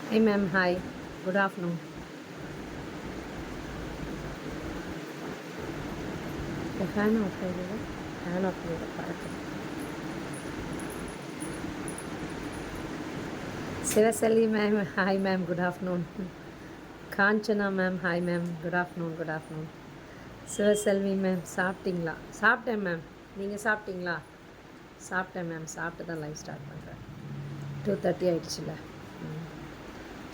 Hey ma'am, hi. Good afternoon. The fan off ஆயிடுது. Fan off பண்ணிட பறக்குது. Sivasali ma'am, hi ma'am, good afternoon. Kanchana ma'am, hi ma'am, good afternoon, good afternoon. Sivaselvi ma'am சாப்பிட்டீங்களா? சாப்பிட்டேன் ma'am. நீங்கள் சாப்பிட்டீங்களா? சாப்பிட்டேன் ma'am. சாப்பிட்டு தான் லைவ் ஸ்டார்ட் பண்ணுறேன். 2:30 ஆகிடுச்சுல.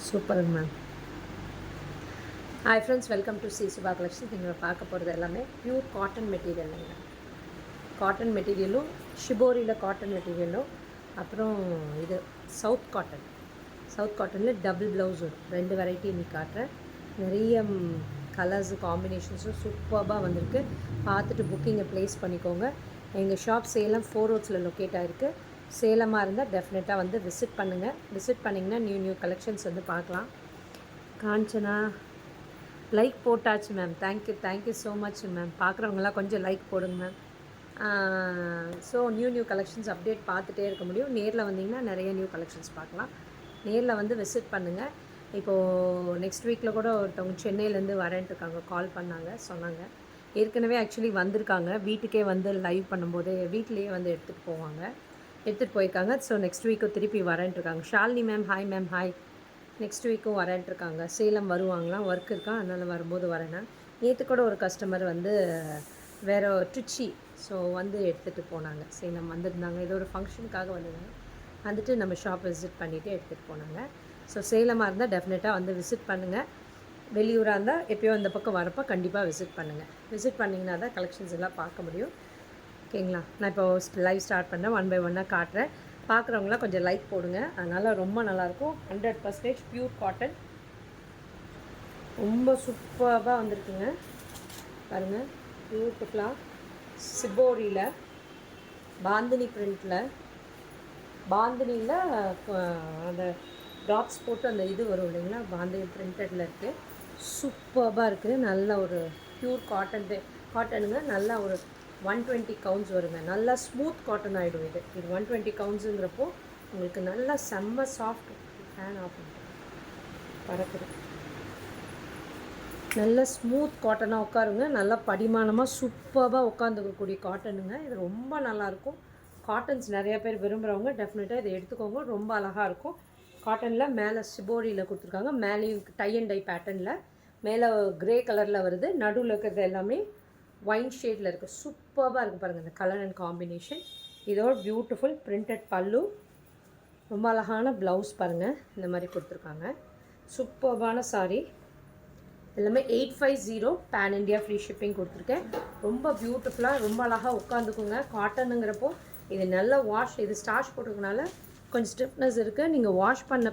சூப்பருங்க ma'am. Hi friends, welcome to C Subha collection. நீங்கள் பார்க்க போகிறது எல்லாமே பியூர் காட்டன் மெட்டீரியலுங்க. காட்டன் மெட்டீரியலும் ஷிபோரியில் காட்டன் மெட்டீரியலும் அப்புறம் இது சவுத் காட்டனில் டபுள் ப்ளவுஸ் வரும். 2 வெரைட்டி இன்னைக்கு காட்டுறேன். நிறைய கலர்ஸு காம்பினேஷன்ஸும் சூப்பராக வந்திருக்கு. பார்த்துட்டு புக்கிங்கை ப்ளேஸ் பண்ணிக்கோங்க. எங்கள் ஷாப் சேலம் 4 ரோட்ஸில் லொக்கேட் ஆகிருக்கு. சேலமாக இருந்தால் டெஃபினட்டாக வந்து விசிட் பண்ணுங்கள். விசிட் பண்ணிங்கன்னா நியூ கலெக்ஷன்ஸ் வந்து பார்க்கலாம். காஞ்சனா லைக் போட்டாச்சு ma'am. Thank you so much ma'am. பார்க்குறவங்களாம் கொஞ்சம் லைக் போடுங்க ma'am. So new collections update பார்த்துட்டே இருக்க முடியும். நேரில் வந்தீங்கன்னா நிறைய நியூ கலெக்ஷன்ஸ் பார்க்கலாம். நேரில் வந்து விசிட் பண்ணுங்கள். இப்போது நெக்ஸ்ட் வீக்கில் கூட ஒருத்தவங்க சென்னையிலேருந்து வரேன்ட்டு இருக்காங்க. கால் பண்ணாங்க, சொன்னாங்க. ஏற்கனவே ஆக்சுவலி வந்திருக்காங்க. வீட்டுக்கே வந்து லைவ் பண்ணும்போது வீட்டிலேயே வந்து எடுத்துகிட்டு போயிருக்காங்க. ஸோ நெக்ஸ்ட் வீக்கும் திருப்பி வரேன்ட்டு இருக்காங்க. Shalini ma'am, hi ma'am, hi. Next வீக்கும் வரேன்ட்ருக்காங்க. சேலம் வருவாங்களாம், ஒர்க் இருக்கா, அதனால் வரும்போது வரேன்னா. நேற்று கூட ஒரு கஸ்டமர் வந்து வேறு ட்ரிச்சி ஸோ வந்து எடுத்துகிட்டு போனாங்க. சேலம் வந்திருந்தாங்க. ஏதோ ஒரு ஃபங்க்ஷனுக்காக வந்திருந்தாங்க. வந்துட்டு நம்ம ஷாப் விசிட் பண்ணிவிட்டு எடுத்துகிட்டு போனாங்க. ஸோ சேலமாக இருந்தால் டெஃபினட்டாக வந்து விசிட் பண்ணுங்கள். வெளியூராக இருந்தால் எப்போயோ இந்த பக்கம் வரப்போ கண்டிப்பாக விசிட் பண்ணுங்கள். விசிட் பண்ணிங்கன்னா தான் கலெக்ஷன்ஸ் எல்லாம் பார்க்க முடியும். ஓகேங்களா? நான் இப்போ லைவ் ஸ்டார்ட் பண்ணேன். 1 by 1 காட்டுறேன். பார்க்குறவங்களாம் கொஞ்சம் லைக் போடுங்க. அதனால் ரொம்ப நல்லாயிருக்கும். 100% பியூர் காட்டன். ரொம்ப சூப்பராக வந்திருக்குங்க. பாருங்கள், பியூட்டிஃபுல்லாக சிபோரியில் பாந்தினி பிரிண்டில் அந்த டாட்ஸ் போட்டு அந்த இது வரும் இல்லைங்களா, பாந்தினி பிரிண்டடில் இருக்குது. சூப்பராக இருக்குது. நல்ல ஒரு பியூர் காட்டனுங்க. நல்லா ஒரு 120 கவுண்ட்ஸ் வருங்க. நல்லா ஸ்மூத் காட்டன் ஆகிடும். இது 120 கவுண்ட்ஸுங்கிறப்போ உங்களுக்கு நல்லா செம்ம சாஃப்ட். ஃபேன் ஆஃப் பறக்குது. நல்ல ஸ்மூத் காட்டனாக உட்காருங்க. நல்லா படிமானமாக சூப்பராக உட்காந்துக்கக்கூடிய காட்டனுங்க. இது ரொம்ப நல்லாயிருக்கும். காட்டன்ஸ் நிறையா பேர் விரும்புகிறவங்க டெஃபினட்டாக இதை எடுத்துக்கோங்க. ரொம்ப அழகாக இருக்கும். காட்டனில் மேலே சிபோரியில் கொடுத்துருக்காங்க. மேலேயும் டை அண்ட் டை பேட்டர்னில் மேலே க்ரே கலரில் வருது. நடுவில் இருக்கிறது எல்லாமே ஒயின் ஷேடில் இருக்குது. சூப்பராக இருக்குது பாருங்கள் இந்த கலர் அண்ட் காம்பினேஷன். இதோட பியூட்டிஃபுல் பிரிண்டட் பல்லு, ரொம்ப அழகான ப்ளவுஸ் பாருங்கள். இந்த மாதிரி கொடுத்துருக்காங்க. சூப்பரான சாரீ. எல்லாமே 850 பேன் இண்டியா ஃப்ரீ ஷிப்பிங் கொடுத்துருக்கேன். ரொம்ப பியூட்டிஃபுல்லாக ரொம்ப அழகாக உட்காந்துக்குங்க. காட்டனுங்கிறப்போ இது நல்ல வாஷ். இது ஸ்டார்ச் போட்டிருக்கனால கொஞ்சம் ஸ்டிஃப்னஸ் இருக்குது. நீங்கள் வாஷ் பண்ண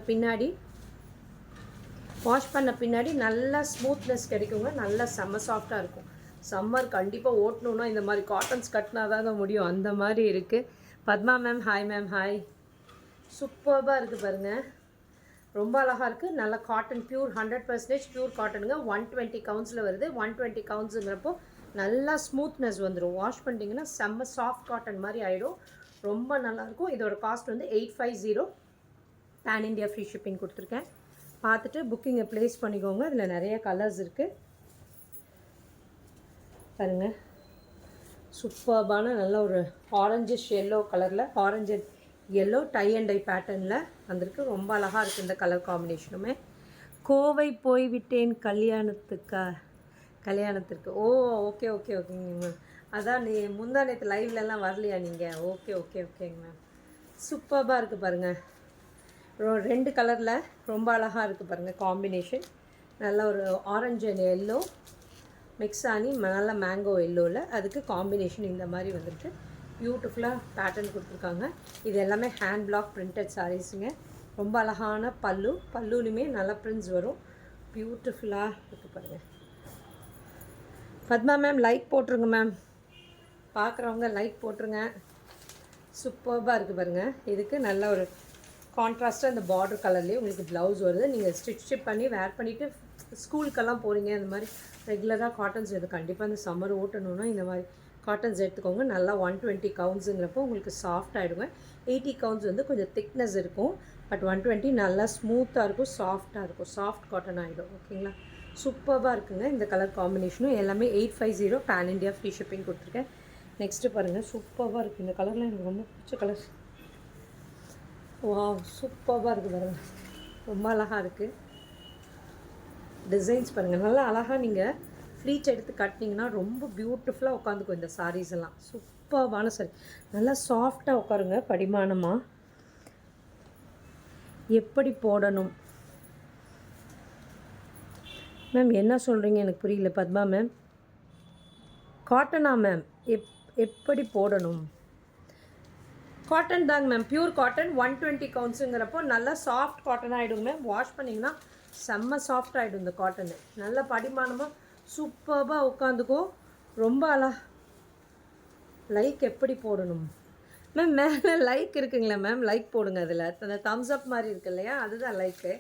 பின்னாடி நல்லா ஸ்மூத்னஸ் கிடைக்குங்க. நல்லா செம்ம சாஃப்டாக இருக்கும். சம்மர் கண்டிப்பாக ஓட்டணுன்னா இந்த மாதிரி காட்டன்ஸ் கட்டினா தாங்க முடியும். அந்த மாதிரி இருக்குது. Padma ma'am, hi ma'am, hi. சூப்பராக இருக்குது பாருங்கள். ரொம்ப அழகாக இருக்குது. நல்ல காட்டன், பியூர் 100% பியூர் காட்டனுங்க. 120 கவுண்ட்ஸில் வருது. 120 கவுண்ட்ஸுங்கிறப்போ நல்லா ஸ்மூத்னஸ் வந்துடும். வாஷ் பண்ணிட்டீங்கன்னா செம்ம சாஃப்ட் காட்டன் மாதிரி ஆகிடும். ரொம்ப நல்லாயிருக்கும். இதோட காஸ்ட் வந்து 850 பேன் இண்டியா ஃப்ரீ ஷிப்பிங் கொடுத்துருக்கேன். பார்த்துட்டு புக்கிங்கை ப்ளேஸ் பண்ணிக்கோங்க. இதில் நிறைய கலர்ஸ் இருக்குது பாருங்கள். சூப்பர்பான நல்ல ஒரு ஆரஞ்சிஷ் எல்லோ கலரில், orange yellow tie and dye பேட்டர்னில் வந்திருக்கு. ரொம்ப அழகாக இருக்குது இந்த கலர் காம்பினேஷனுமே. கோவை போய்விட்டேன் கல்யாணத்திற்கு. ஓகேங்க மேம். அதான் முந்தா நேற்று லைவ்லலாம் வரலையா நீங்கள்? ஓகேங்க மேம். சூப்பராக இருக்குது பாருங்கள். 2 கலரில் ரொம்ப அழகாக இருக்குது பாருங்கள் காம்பினேஷன். நல்ல ஒரு ஆரஞ்சு அண்ட் எல்லோ மிக்ஸ் ஆனி நல்ல மேங்கோ எல்லோவில் அதுக்கு காம்பினேஷன் இந்த மாதிரி வந்துட்டு பியூட்டிஃபுல்லாக பேட்டர்ன் கொடுத்துருக்காங்க. இது எல்லாமே ஹேண்ட் பிளாக் பிரிண்டட் சாரீஸுங்க. ரொம்ப அழகான பல்லுலையுமே நல்ல பிரிண்ட்ஸ் வரும். பியூட்டிஃபுல்லாக இருக்குது பாருங்கள். பத்மா மேம் லைக் போட்டுருங்க மேம். பார்க்குறவங்க லைக் போட்டுருங்க. சூப்பராக இருக்குது பாருங்கள். இதுக்கு நல்ல ஒரு கான்ட்ராஸ்ட்டாக இந்த பார்டர் கலர்லேயே உங்களுக்கு ப்ளவுஸ் வருது. நீங்கள் ஸ்டிச் பண்ணி வேர் பண்ணிவிட்டு ஸ்கூலுக்கெல்லாம் போகிறீங்க. இந்த மாதிரி ரெகுலராக காட்டன்ஸ் இது கண்டிப்பாக இந்த சம்மர் ஓட்டணுன்னா இந்த மாதிரி காட்டன்ஸ் எடுத்துக்கோங்க. நல்லா 120 கவுண்ட்ஸுங்கிறப்போ உங்களுக்கு சாஃப்ட் ஆகிடுங்க. 80 கவுண்ட்ஸ் வந்து கொஞ்சம் திக்னஸ் இருக்கும். பட் 120 நல்லா ஸ்மூத்தாக இருக்கும், சாஃப்டாக இருக்கும், சாஃப்ட் காட்டன் ஆகிடும். ஓகேங்களா? சூப்பராக இருக்குங்க இந்த கலர் காம்பினேஷனும். எல்லாமே 850 பேன் இண்டியா ஃப்ரீ ஷிப்பிங் கொடுத்துருக்கேன். நெக்ஸ்ட்டு பாருங்கள், சூப்பராக இருக்குது இந்த கலரில். எனக்கு ரொம்ப பிடிச்ச கலர். வா, சூப்பராக இருக்குது பாருங்கள், ரொம்ப அழகாக இருக்குது. டிசைன்ஸ் பாருங்கள், நல்லா அழகாக நீங்கள் ஃப்ளீச் எடுத்து கட்டினீங்கன்னா ரொம்ப பியூட்டிஃபுல்லாக உட்காந்துக்கும் இந்த சாரீஸ் எல்லாம். சூப்பரான சாரி, நல்லா சாஃப்டாக உட்காருங்க. படிமானமாக எப்படி போடணும் மேம்? என்ன சொல்கிறீங்க எனக்கு புரியல. பத்மா மேம், காட்டனா மேம்? எப்படி போடணும்? காட்டன் தாங்க மேம், பியூர் காட்டன். 120 கவுண்ட்ஸுங்கிறப்போ நல்லா சாஃப்ட் காட்டன் ஆகிடுங்க மேம். வாஷ் பண்ணிங்கன்னா செம்ம சாஃப்ட் ஆகிடும் இந்த காட்டனு. நல்ல படிமானமாக சூப்பராக உட்காந்துக்கும். ரொம்ப லைக் எப்படி போடணும் மேம்? மேலே லைக் இருக்குங்களா மேம்? லைக் போடுங்க. அதில் அந்த தம்ஸ் அப் மாதிரி இருக்கு இல்லையா, அதுதான் லைக்கு.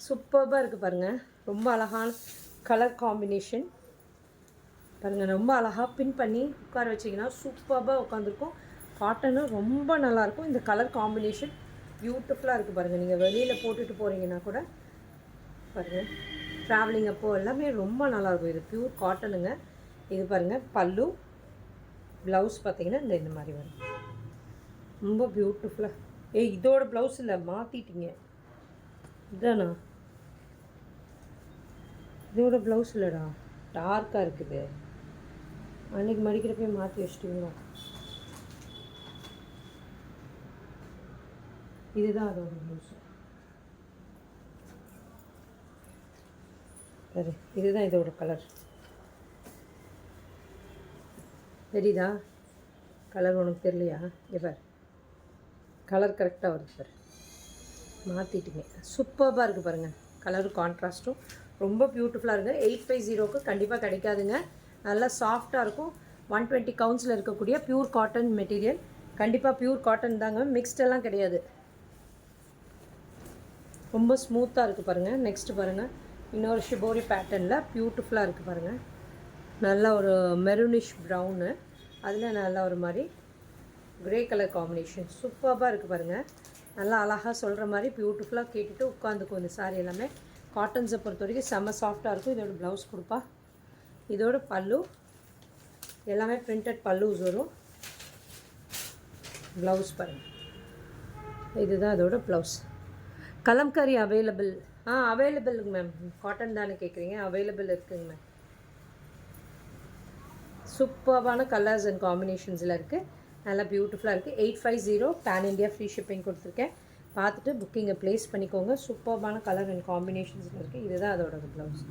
சூப்பராக இருக்குது பாருங்கள், ரொம்ப அழகான கலர் காம்பினேஷன் பாருங்கள். ரொம்ப அழகாக பின் பண்ணி உட்கார வச்சிங்கன்னா சூப்பராக உட்காந்துருக்கும். காட்டனும் ரொம்ப நல்லாயிருக்கும். இந்த கலர் காம்பினேஷன் பியூட்டிஃபுல்லாக இருக்குது பாருங்கள். நீங்கள் வெளியில் போட்டுட்டு போகிறீங்கன்னா கூட பாருங்கள், ட்ராவலிங் அப்போது எல்லாமே ரொம்ப நல்லாயிருக்கும். இது பியூர் காட்டனுங்க. இது பாருங்கள், பல்லு ப்ளவுஸ் பார்த்தீங்கன்னா இந்த மாதிரி வரும். ரொம்ப பியூட்டிஃபுல்லாக. இதோட ப்ளவுஸ் இல்லை, மாற்றிட்டீங்க. இதாண்ணா, இதோட ப்ளவுஸ் இல்லைடா, டார்க்காக இருக்குது. அன்றைக்கி மடிக்கிறப்ப மாற்றி வச்சிட்டிங்களா? இதுதான் அதோட ப்ளவுஸு. சரி, இதுதான் இதோட கலர். தெரியுதா கலர்? உனக்கு தெரியலையா? பார், கலர் கரெக்டாக வருது பாரு. மாற்றிட்டுங்க. சூப்பராக இருக்குது பாருங்கள். கலரு கான்ட்ராஸ்ட்டும் ரொம்ப பியூட்டிஃபுல்லாக இருக்குது. 850க்கு கண்டிப்பாக கிடைக்காதுங்க. நல்லா சாஃப்டாக இருக்கும். 120 கவுண்ட்ஸில் இருக்கக்கூடிய பியூர் காட்டன் மெட்டீரியல். கண்டிப்பாக பியூர் காட்டன் தாங்க, மிக்ஸ்டெல்லாம் கிடையாது. ரொம்ப ஸ்மூத்தாக இருக்குது பாருங்கள். நெக்ஸ்ட்டு பாருங்கள், இன்னொரு ஷிபோரி பேட்டர்னில் பியூட்டிஃபுல்லாக இருக்குது பாருங்கள். நல்ல ஒரு மெரூனிஷ் ப்ரௌனு, அதில் நல்ல ஒரு மாதிரி க்ரே கலர் காம்பினேஷன். சூப்பராக இருக்குது பாருங்கள். நல்லா அழகாக சொல்கிற மாதிரி பியூட்டிஃபுல்லாக கேட்டுட்டு உட்காந்துக்கும் இந்த சாரீ எல்லாமே. காட்டன்ஸை பொறுத்த வரைக்கும் செம்ம சாஃப்டாக இருக்கும். இதோட ப்ளவுஸ் கொடுப்பா. இதோட பல்லு எல்லாமே பிரிண்டட் பல்லுஸ் வரும். ப்ளவுஸ் பாருங்கள், இதுதான் அதோட ப்ளவுஸ். கலம்காரி அவைலபிள்? அவைலபிளுங்க மேம். காட்டன் தானே கேட்குறீங்க? அவைலபிள் இருக்குங்க மேம். சூப்பரான கலர்ஸ் அண்ட் காம்பினேஷன்ஸில் இருக்குது. நல்லா பியூட்டிஃபுல்லாக இருக்குது. 850 பேன் இண்டியா ஃப்ரீ ஷிப்பிங் கொடுத்துருக்கேன். பார்த்துட்டு புக்கிங்கை ப்ளேஸ் பண்ணிக்கோங்க. சூப்பரான கலர் அண்ட் காம்பினேஷன்ஸில் இருக்குது. இதுதான் அதோட ப்ளவுஸ்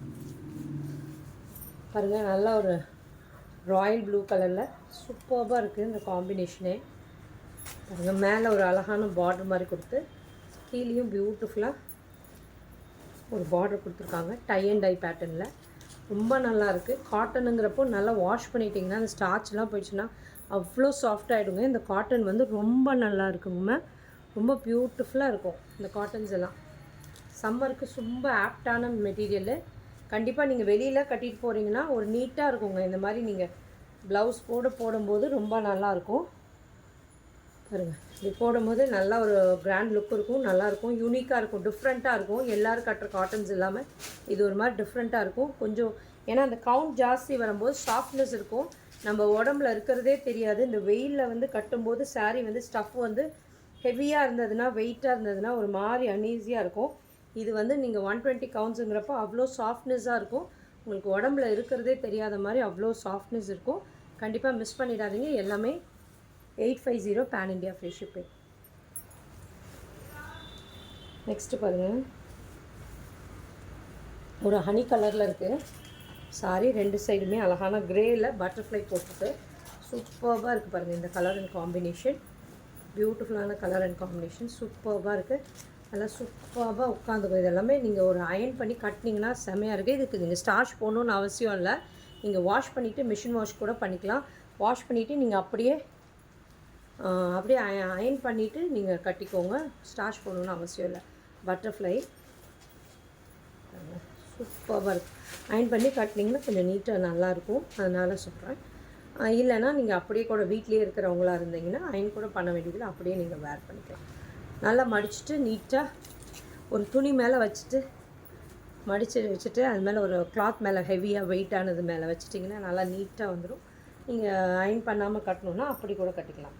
பாருங்கள். நல்லா ஒரு ராயல் ப்ளூ கலரில் சூப்பராக இருக்குது இந்த காம்பினேஷனே பாருங்கள். மேலே ஒரு அழகான பார்டர் மாதிரி கொடுத்து கீழேயும் பியூட்டிஃபுல்லாக ஒரு பார்டர் கொடுத்துருக்காங்க. டை அண்ட் டை பேட்டர்னில் ரொம்ப நல்லா இருக்குது. காட்டனுங்கிறப்போ நல்லா வாஷ் பண்ணிட்டிங்கன்னா அந்த ஸ்டார்ச்லாம் போயிடுச்சுன்னா அவ்வளோ சாஃப்டாகிடுங்க. இந்த காட்டன் வந்து ரொம்ப நல்லா இருக்குங்க. ரொம்ப பியூட்டிஃபுல்லாக இருக்கும் இந்த காட்டன்ஸ் எல்லாம். சம்மருக்கு ரொம்ப ஆப்டான மெட்டீரியலு. கண்டிப்பாக நீங்கள் வெளியில் கட்டிட்டு போகிறீங்கன்னா ஒரு நீட்டாக இருக்குங்க. இந்த மாதிரி நீங்கள் ப்ளவுஸ் போடும்போது ரொம்ப நல்லாயிருக்கும் பாருங்கள். இப்படி போடும்போது நல்லா ஒரு கிராண்ட் லுக் இருக்கும், நல்லாயிருக்கும், யூனிக்காக இருக்கும், டிஃப்ரெண்ட்டாக இருக்கும். எல்லோரும் கட்டுற காட்டன்ஸ் இல்லாமல் இது ஒரு மாதிரி டிஃப்ரெண்ட்டாக இருக்கும் கொஞ்சம். ஏன்னா அந்த கவுண்ட் ஜாஸ்தி வரும்போது சாஃப்ட்னஸ் இருக்கும், நம்ம உடம்புல இருக்கிறதே தெரியாது. இந்த வெயிலில் வந்து கட்டும்போது சாரீ வந்து ஸ்டஃப் வந்து ஹெவியாக இருந்ததுன்னா, வெயிட்டாக இருந்ததுன்னா ஒரு மாதிரி அன்ஈஸியாக இருக்கும். இது வந்து நீங்கள் 120 கவுண்ட்ஸுங்கிறப்போ அவ்வளோ சாஃப்ட்னஸாக இருக்கும். உங்களுக்கு உடம்புல இருக்கிறதே தெரியாத மாதிரி அவ்வளோ சாஃப்ட்னஸ் இருக்கும். கண்டிப்பாக மிஸ் பண்ணிடாதீங்க. எல்லாமே 850 pan India free shipping. Next பாருங்கள், ஒரு ஹனி கலரில் இருக்குது சாரி. ரெண்டு சைடுமே அழகான க்ரேயில் பட்டர்ஃப்ளை போட்டுட்டு சூப்பராக இருக்குது பாருங்கள். இந்த கலர் அண்ட் காம்பினேஷன் பியூட்டிஃபுல்லான கலர் அண்ட் காம்பினேஷன் சூப்பராக இருக்குது. நல்லா சூப்பராக உட்காந்துக்கும். இது எல்லாமே நீங்கள் ஒரு அயன் பண்ணி கட்டினீங்கன்னா செமையாக இருக்குது. இதுக்கு நீங்கள் ஸ்டார்ச் போடணுன்னு அவசியம் இல்லை. நீங்கள் வாஷ் பண்ணிவிட்டு மிஷின் வாஷ் கூட பண்ணிக்கலாம். வாஷ் பண்ணிவிட்டு நீங்கள் அப்படியே அயன் பண்ணிவிட்டு நீங்கள் கட்டிக்கோங்க. ஸ்டார்ச் போடணுன்னு அவசியம் இல்லை. பட்டர்ஃப்ளை சூப்பராக இருக்கும். அயன் பண்ணி கட்டினீங்கன்னா கொஞ்சம் நீட்டாக நல்லாயிருக்கும், அதனால் சொல்கிறேன். இல்லைன்னா நீங்கள் அப்படியே கூட வீட்டிலே இருக்கிறவங்களா இருந்தீங்கன்னா அயன் கூட பண்ண வேண்டியதில்லை, அப்படியே நீங்கள் வேர் பண்ணிக்கலாம். நல்லா மடிச்சுட்டு நீட்டாக ஒரு துணி மேலே வச்சுட்டு வச்சுட்டு அது மேலே ஒரு கிளாத் மேலே ஹெவியாக வெயிட்டானது மேலே வச்சுட்டிங்கன்னா நல்லா நீட்டாக வந்துடும். நீங்கள் அயன் பண்ணாமல் கட்டணுன்னா அப்படி கூட கட்டிக்கலாம்.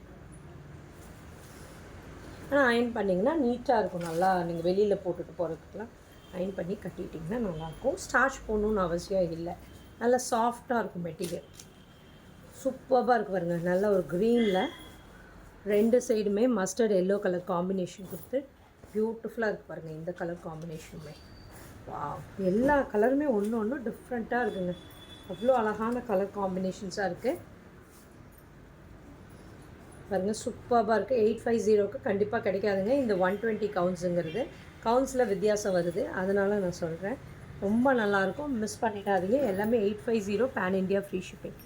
ஆனால் அயன் பண்ணிங்கன்னா நீட்டாக இருக்கும். நல்லா நீங்கள் வெளியில் போட்டுட்டு போகிறதுக்குலாம் அயன் பண்ணி கட்டிட்டிங்கன்னா நல்லாயிருக்கும். ஸ்டார்ச் போடணுன்னு அவசியம் இல்லை. நல்லா சாஃப்டாக இருக்கும் மெட்டீரியல். சூப்பராக இருக்குது பாருங்கள். நல்ல ஒரு க்ரீனில் 2 சைடுமே மஸ்டர்ட் எல்லோ கலர் காம்பினேஷன் கொடுத்து பியூட்டிஃபுல்லாக இருக்குது பாருங்கள். இந்த கலர் காம்பினேஷனுமே எல்லா கலருமே ஒன்று ஒன்று டிஃப்ரெண்ட்டாக இருக்குங்க. அவ்வளோ அழகான கலர் காம்பினேஷன்ஸாக இருக்குது பாருங்கள். சூப்பராக இருக்குது. 850க்கு கண்டிப்பாக கிடைக்காதுங்க. இந்த 120 கவுன்ஸுங்கிறது கவுன்ஸில் வித்தியாசம் வருது, அதனால் நான் சொல்கிறேன். ரொம்ப நல்லாயிருக்கும், மிஸ் பண்ணிடாதீங்க. எல்லாமே 850 pan India free shipping.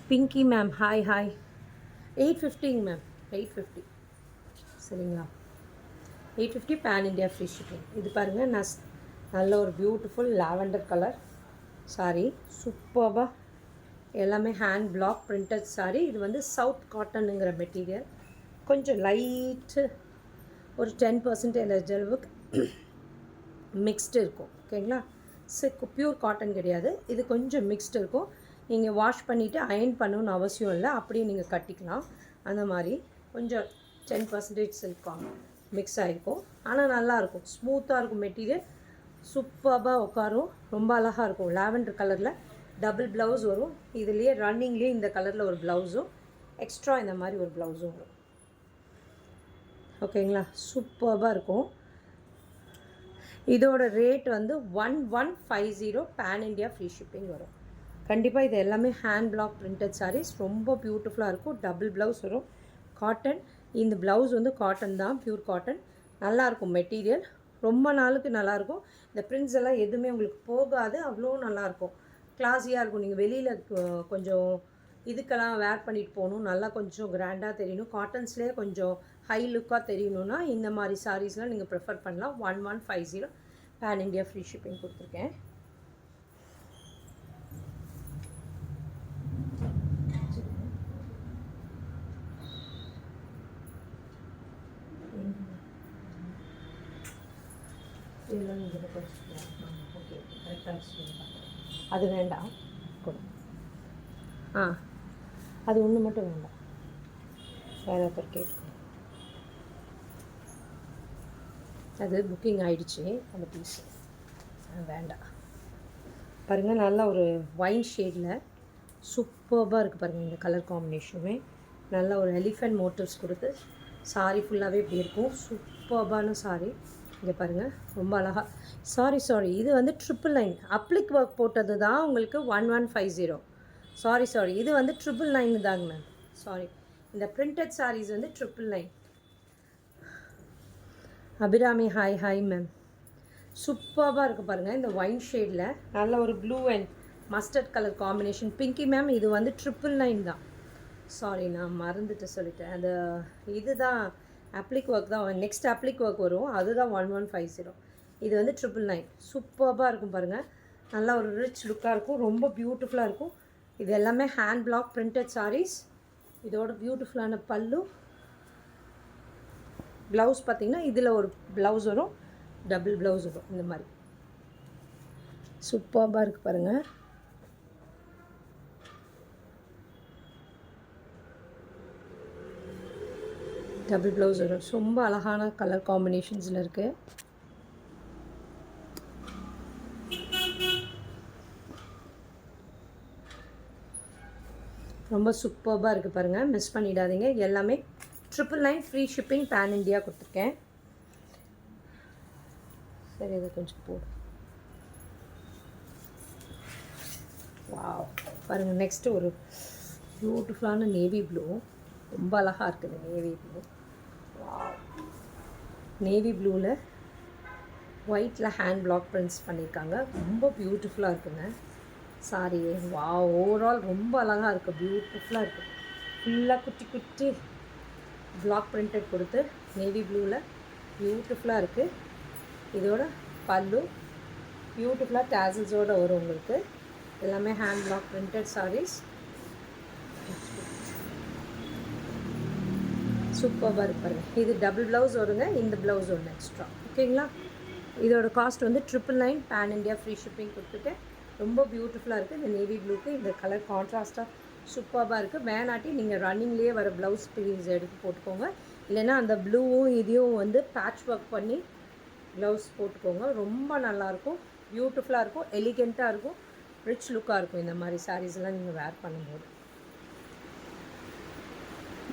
Pinky ma'am hi 850ங்க மேம், 850 சரிங்களா. 850 பேன் இண்டியா ஃப்ரீ ஷிப்பிங். இது பாருங்கள், நல்ல ஒரு பியூட்டிஃபுல் லாவெண்டர் கலர் சாரி. சூப்பராக எல்லாமே ஹேண்ட் பிளாக் பிரிண்டட் சாரி. இது வந்து சவுத் காட்டனுங்கிற மெட்டீரியல். கொஞ்சம் லைட்டு ஒரு 10% அளவுக்கு மிக்ஸ்டு இருக்கும். ஓகேங்களா. பியூர் காட்டன் கிடையாது இது, கொஞ்சம் மிக்ஸ்டு இருக்கும். நீங்கள் வாஷ் பண்ணிவிட்டு அயன் பண்ணணுன்னு அவசியம் இல்லை, அப்படியே நீங்கள் கட்டிக்கலாம். அந்த மாதிரி கொஞ்சம் 10% சில்க் மிக்ஸ் ஆகிருக்கும். ஆனால் நல்லாயிருக்கும், ஸ்மூத்தாக இருக்கும் மெட்டீரியல். சூப்பராக உட்காரும், ரொம்ப அழகாக இருக்கும். லாவெண்டர் கலரில் டபுள் ப்ளவுஸ் வரும். இதுலேயே ரன்னிங்லேயே இந்த கலரில் ஒரு ப்ளவுஸும் எக்ஸ்ட்ரா இந்த மாதிரி ஒரு ப்ளவுஸும் வரும். ஓகேங்களா. சூப்பராக இருக்கும். இதோட ரேட் வந்து 1150 பேன் இண்டியா ஃப்ரீ ஷிப்பிங் வரும். கண்டிப்பாக இது எல்லாமே ஹேண்ட் பிளாக் பிரிண்டட் சாரீஸ். ரொம்ப பியூட்டிஃபுல்லாக இருக்கும். டபுள் ப்ளவுஸ் வரும், காட்டன். இந்த ப்ளவுஸ் வந்து காட்டன் தான், பியூர் காட்டன். நல்லாயிருக்கும் மெட்டீரியல், ரொம்ப நாளுக்கு நல்லாயிருக்கும். இந்த பிரிண்ட்ஸ் எல்லாம் எதுவுமே உங்களுக்கு போகாது, அவ்வளோ நல்லாயிருக்கும். கிளாஸியாக இருக்கும். நீங்கள் வெளியில் கொஞ்சம் இதுக்கெல்லாம் வேர் பண்ணிட்டு போகணும், நல்லா கொஞ்சம் கிராண்டாக தெரியணும், காட்டன்ஸ்லேயே கொஞ்சம் ஹை லுக்காக தெரியணுன்னா இந்த மாதிரி சாரீஸ்லாம் நீங்கள் ப்ரிஃபர் பண்ணலாம். 1150 பேன் இண்டியா ஃப்ரீ ஷிப்பிங் கொடுத்துருக்கேன். ஓகே, கரெக்டாக அது வேண்டாம் கொடு. அது ஒன்று மட்டும் வேண்டாம், வேறு ஒருத்தர் கேட்கும். அது புக்கிங் ஆகிடுச்சு அந்த பீஸு, வேண்டாம். பாருங்கள், நல்லா ஒரு ஒயின் ஷேடில் சூப்பராக இருக்குது பாருங்கள். இந்த கலர் காம்பினேஷனுமே நல்ல ஒரு எலிஃபெண்ட் மோட்டிவ்ஸ் கொடுத்து சாரீ ஃபுல்லாகவே இப்படி இருக்கும். சூப்பரான சாரீ. இங்கே பாருங்கள், ரொம்ப அழகாக. சாரி இது வந்து 999 அப்ளிக் ஒர்க் போட்டது தான் உங்களுக்கு 1150. சாரி இது வந்து 999 தாங்க மேம். சாரி, இந்த பிரிண்டட் சாரீஸ் வந்து 999. Abirami hi ma'am. சூப்பராக இருக்குது பாருங்கள். இந்த ஒயின் ஷேடில் நல்ல ஒரு blue and mustard colour combination. Pinky ma'am இது வந்து 999 தான். சாரி, நான் மறந்துட்டு சொல்லிட்டேன். அது இது தான் அப்ளிக் ஒர்க் தான். நெக்ஸ்ட் அப்ளிக் ஒர்க் வரும், அதுதான் 1150. இது வந்து 999. சூப்பராக இருக்கும் பாருங்கள். நல்லா ஒரு ரிச் லுக்காக இருக்கும், ரொம்ப பியூட்டிஃபுல்லாக இருக்கும். இது எல்லாமே ஹேண்ட் பிளாக் பிரிண்டட் சாரீஸ். இதோட பியூட்டிஃபுல்லான பல்லு. ப்ளவுஸ் பார்த்திங்கன்னா இதில் ஒரு ப்ளவுஸ் வரும், டபுள் ப்ளவுஸ் வரும். இந்த மாதிரி சூப்பராக இருக்குது பாருங்கள். டபுள் ப்ளவுஸ் வரும். ரொம்ப அழகான கலர் காம்பினேஷன்ஸில் இருக்குது. ரொம்ப சூப்பராக இருக்குது பாருங்கள், மிஸ் பண்ணிடாதீங்க. எல்லாமே 999 ஃப்ரீ ஷிப்பிங் பேன் இண்டியா கொடுத்துருக்கேன். சரி, இதை கொஞ்சம் போடு. வாவ், பாருங்கள். நெக்ஸ்ட்டு ஒரு பியூட்டிஃபுல்லான நேவி ப்ளூ. ரொம்ப அழகாக இருக்குது நேவி ப்ளூ. வாவ், நேவி ப்ளூவில் ஒயிட்டில் ஹேண்ட் பிளாக் பிரிண்ட்ஸ் பண்ணியிருக்காங்க. ரொம்ப பியூட்டிஃபுல்லாக இருக்குங்க சாரி. வாவ், ஓவரால் ரொம்ப அழகாக இருக்குது, பியூட்டிஃபுல்லாக இருக்குது. ஃபுல்லாக குட்டி குட்டி பிளாக் பிரிண்டட் கொடுத்து நேவி ப்ளூவில் பியூட்டிஃபுல்லாக இருக்குது. இதோட பல்லு பியூட்டிஃபுல்லாக டேசல்ஸோடு வரும் உங்களுக்கு. எல்லாமே ஹேண்ட் பிளாக் பிரிண்டட் சாரீஸ். சூப்பராக இருப்பாருங்க. இது டபுள் ப்ளவுஸ் வருங்க, இந்த ப்ளவுஸ் ஒன்று எக்ஸ்ட்ரா. ஓகேங்களா? இதோட காஸ்ட் வந்து 999 பேன் இண்டியா ஃப்ரீ ஷிப்பிங் கொடுத்துருக்கேன். ரொம்ப பியூட்டிஃபுல்லாக இருக்குது. இந்த நேவி ப்ளூக்கு இந்த கலர் கான்ட்ராஸ்ட்டாக சூப்பராக இருக்குது. வேணாட்டி நீங்கள் ரன்னிங்லேயே வர ப்ளவுஸ் பீஸ் எடுத்து போட்டுக்கோங்க. இல்லைன்னா அந்த ப்ளூவும் இதையும் வந்து பேட்ச் ஒர்க் பண்ணி ப்ளவுஸ் போட்டுக்கோங்க. ரொம்ப நல்லாயிருக்கும், பியூட்டிஃபுல்லாக இருக்கும், எலிகெண்ட்டாக இருக்கும், ரிச் லுக்காக இருக்கும். இந்த மாதிரி சாரீஸ்லாம் நீங்கள் வேர் பண்ணும்போது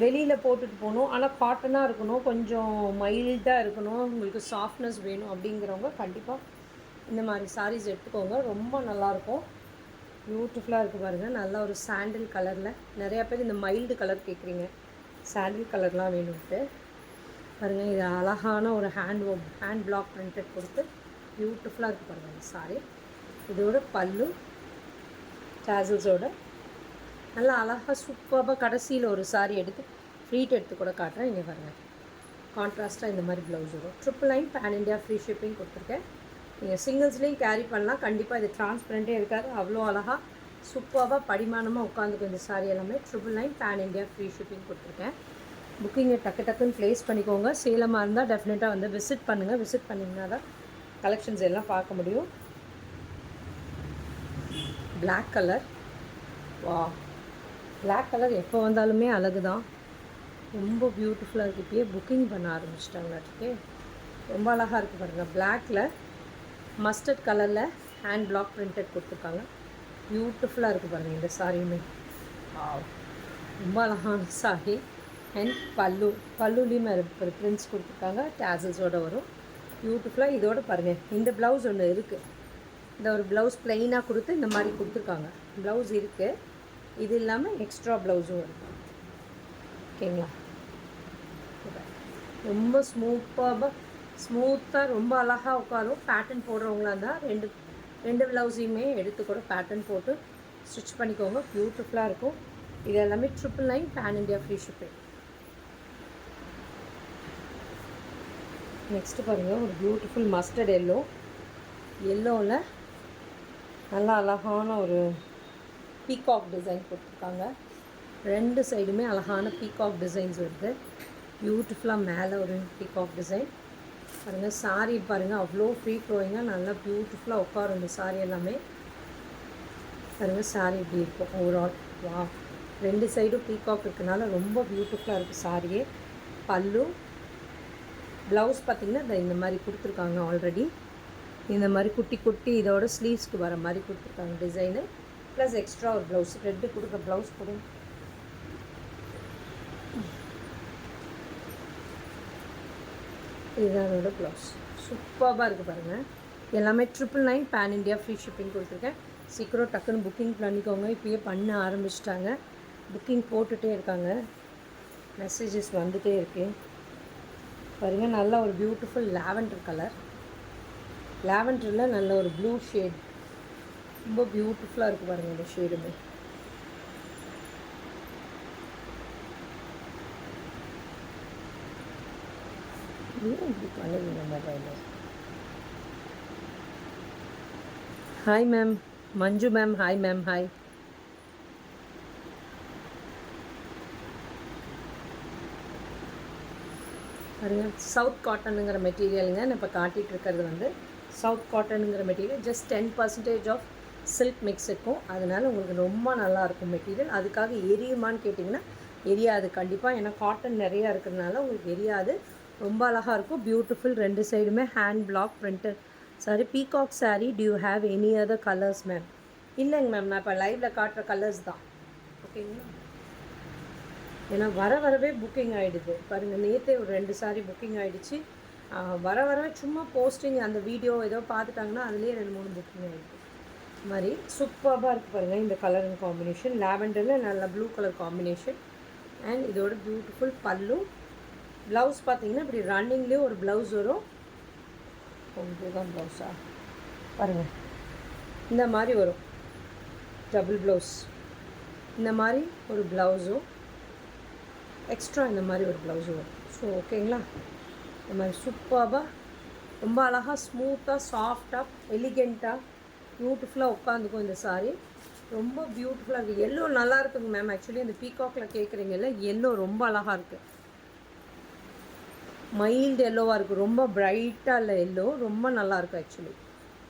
வெளியில் போட்டுட்டு போகணும். ஆனால் காட்டனாக இருக்கணும், கொஞ்சம் மைல்டாக இருக்கணும், உங்களுக்கு சாஃப்ட்னஸ் வேணும் அப்படிங்கிறவங்க கண்டிப்பாக இந்த மாதிரி சாரீஸ் எடுத்துக்கோங்க. ரொம்ப நல்லாயிருக்கும், பியூட்டிஃபுல்லாக இருக்குது பாருங்கள். நல்லா ஒரு சாண்டில் கலரில். நிறையா பேர் இந்த மைல்டு கலர் கேட்குறீங்க, சாண்டில் கலர்லாம் வேணும்ட்டு பாருங்கள். இது அழகான ஒரு ஹேண்ட் பிளாக் பிரிண்டட் கொடுத்து பியூட்டிஃபுல்லாக இருக்குது பாருங்கள் இந்த சாரீ. இதோட பல்லு டேசல்ஸோட நல்லா அழகாக சூப்பராக. கடைசியில் ஒரு சாரீ எடுத்து ஃப்ளீட் எடுத்து கூட காட்டுறேன். இங்கே பாருங்கள், கான்ட்ராஸ்ட்டாக இந்த மாதிரி ப்ளவுஸ் வரும். 999 பேன் இண்டியா ஃப்ரீ ஷிப்பிங் கொடுத்துருக்கேன். நீங்கள் சிங்கிள்ஸ்லேயும் கேரி பண்ணலாம். கண்டிப்பாக இது டிரான்ஸ்பரண்ட்டே இருக்காது, அவ்வளோ அழகாக சூப்பராக படிமானமாக உட்காந்துக்கும் இந்த சாரீ எல்லாமே. 999 பேன் இண்டியா ஃப்ரீ ஷிப்பிங் கொடுத்துருக்கேன். புக்கிங்கை டக்குன்னு ப்ளேஸ் பண்ணிக்கோங்க. சேலமாக இருந்தால் டெஃபினட்டாக வந்து விசிட் பண்ணுங்கள். விசிட் பண்ணிங்கன்னா தான் கலெக்ஷன்ஸ் எல்லாம் பார்க்க முடியும். பிளாக் கலர், வா, பிளாக் கலர் எப்போ வந்தாலுமே அழகு தான். ரொம்ப பியூட்டிஃபுல்லாக இருக்குது. இப்போயே புக்கிங் பண்ண ஆரம்பிச்சிட்டாங்களாட்டுக்கே. ரொம்ப அழகாக இருக்குது பாருங்கள். பிளாக்கில் மஸ்டர்ட் கலரில் ஹேண்ட் பிளாக் பிரிண்டட் கொடுத்துருக்காங்க. பியூட்டிஃபுல்லாக இருக்குது பாருங்கள் இந்த சாரியுமே. ரொம்ப அழகான சாரி. அண்ட் பல்லுலேயுமே ஒரு பிரிண்ட்ஸ் கொடுத்துருக்காங்க, டேசல்ஸோடு வரும். பியூட்டிஃபுல்லாக இதோடு பாருங்கள். இந்த ப்ளவுஸ் ஒன்று இருக்குது. இந்த ஒரு ப்ளவுஸ் ப்ளெயினாக கொடுத்து இந்த மாதிரி கொடுத்துருக்காங்க. ப்ளவுஸ் இருக்குது, இது இல்லாமல் எக்ஸ்ட்ரா ப்ளவுஸும் இருக்குது. ஓகேங்களா? ரொம்ப ஸ்மூத்தாக ரொம்ப அழகாக உட்காரும். பேட்டர்ன் போடுறவங்களா இருந்தால் ரெண்டு ப்ளவுஸையுமே எடுத்து கூட பேட்டர்ன் போட்டு ஸ்டிச் பண்ணிக்கோங்க. பியூட்டிஃபுல்லாக இருக்கும். இது எல்லாமே 999 pan India free shipping. Next பாருங்கள், ஒரு பியூட்டிஃபுல் மஸ்டர்ட் எல்லோவில் நல்லா அழகான ஒரு பீகாக் டிசைன் கொடுத்துருக்காங்க. ரெண்டு சைடுமே அழகான பீகாக் டிசைன்ஸ் வருது. பியூட்டிஃபுல்லாக மேலே ஒரு பீகாக் டிசைன் பாருங்கள். சாரீ பாருங்கள், அவ்வளோ ஃப்ரீ ஃப்ளோயிங்காக நல்லா பியூட்டிஃபுல்லாக உட்காரும் இந்த சாரீ எல்லாமே. பாருங்கள் சாரீ இப்படி இருக்கும் ஓவரால். வா, ரெண்டு சைடும் பீகாக் இருக்கனால ரொம்ப பியூட்டிஃபுல்லாக இருக்குது சாரியே. பல்லு ப்ளவுஸ் பார்த்திங்கன்னா இந்த மாதிரி கொடுத்துருக்காங்க. ஆல்ரெடி இந்த மாதிரி குட்டி இதோட ஸ்லீவ்ஸ்க்கு வர மாதிரி கொடுத்துருக்காங்க டிசைனு. ப்ளஸ் எக்ஸ்ட்ரா ஒரு ப்ளவுஸ், ரெட்டு கொடுக்குற ப்ளவுஸ் கொடுங்க. இதுதான் அதோட ப்ளவுஸ். சூப்பராக இருக்குது பாருங்கள். எல்லாமே 999 பேன் இண்டியா ஃப்ரீ ஷிப்பிங் கொடுத்துருக்கேன். சீக்கிரம் டக்குன்னு புக்கிங் பண்ணிக்கோங்க. இப்போயே பண்ண ஆரம்பிச்சிட்டாங்க, புக்கிங் போட்டுகிட்டே இருக்காங்க, மெசேஜஸ் வந்துகிட்டே இருக்கு பாருங்கள். நல்லா ஒரு பியூட்டிஃபுல் லாவெண்டர் கலர். லாவெண்டரில் நல்ல ஒரு ப்ளூ ஷேட், ரொம்ப பியூட்டிஃபுல்லாக இருக்குது பாருங்கள் இந்த ஷேடுமே. இப்படி பண்ணுவீங்க மொபைலில். Hi ma'am, Manju ma'am. Hi ma'am, hi. பாருங்கள், சவுத் காட்டனுங்கிற மெட்டீரியலுங்க. நான் இப்போ காட்டிகிட்டு இருக்கிறது வந்து சவுத் காட்டனுங்கிற material. Just 10% off silk mix இருக்கும். அதனால் உங்களுக்கு ரொம்ப நல்லாயிருக்கும் மெட்டீரியல். அதுக்காக எரியுமான்னு கேட்டிங்கன்னா எரியாது கண்டிப்பாக, ஏன்னா காட்டன் நிறையா இருக்கிறதுனால உங்களுக்கு எரியாது. ரொம்ப அழகாக இருக்கும், பியூட்டிஃபுல். ரெண்டு சைடுமே hand block printed sari, peacock sari. Do you have any other colours ma'am? இல்லைங்க மேம், நான் இப்போ லைவில் காட்டுற கலர்ஸ் தான். ஓகேங்களா? ஏன்னா வரவே புக்கிங் ஆகிடுது பாருங்கள். நேற்றே ஒரு 2 சாரீ புக்கிங் ஆகிடுச்சு. வரவே சும்மா போஸ்டிங் அந்த வீடியோ ஏதோ பார்த்துட்டாங்கன்னா அதுலேயே 2-3 புக்கிங் ஆகிடுது. இது மாதிரி சூப்பராக இருக்குது பாருங்கள் இந்த கலர் காம்பினேஷன். லாவெண்டரில் நல்ல ப்ளூ கலர் காம்பினேஷன். அண்ட் இதோட பியூட்டிஃபுல் பல்லு. ப்ளவுஸ் பார்த்திங்கன்னா இப்படி ரன்னிங்லேயே ஒரு ப்ளவுஸ் வரும். இதுதான் ப்ளவுஸா பாருங்கள், இந்த மாதிரி வரும் டபுள் ப்ளவுஸ். இந்த மாதிரி ஒரு ப்ளவுஸும் எக்ஸ்ட்ரா இந்த மாதிரி ஒரு ப்ளவுஸும் வரும். ஸோ ஓகேங்களா? இந்த மாதிரி சூப்பராக ரொம்ப அழகாக ஸ்மூத்தாக சாஃப்டாக எலிகெண்ட்டாக பியூட்டிஃபுல்லாக உட்காந்துக்கும் இந்த சாரீ. ரொம்ப பியூட்டிஃபுல்லாக இருக்குது. எல்லோ நல்லா இருக்குங்க மேம். ஆக்சுவலி அந்த பீகாக்கில் கேட்குறீங்கல்ல, எல்லோ ரொம்ப அழகாக இருக்குது. மைல்டு எல்லோவாக இருக்குது, ரொம்ப பிரைட்டாக இல்லை எல்லோ, ரொம்ப நல்லாயிருக்கு. ஆக்சுவலி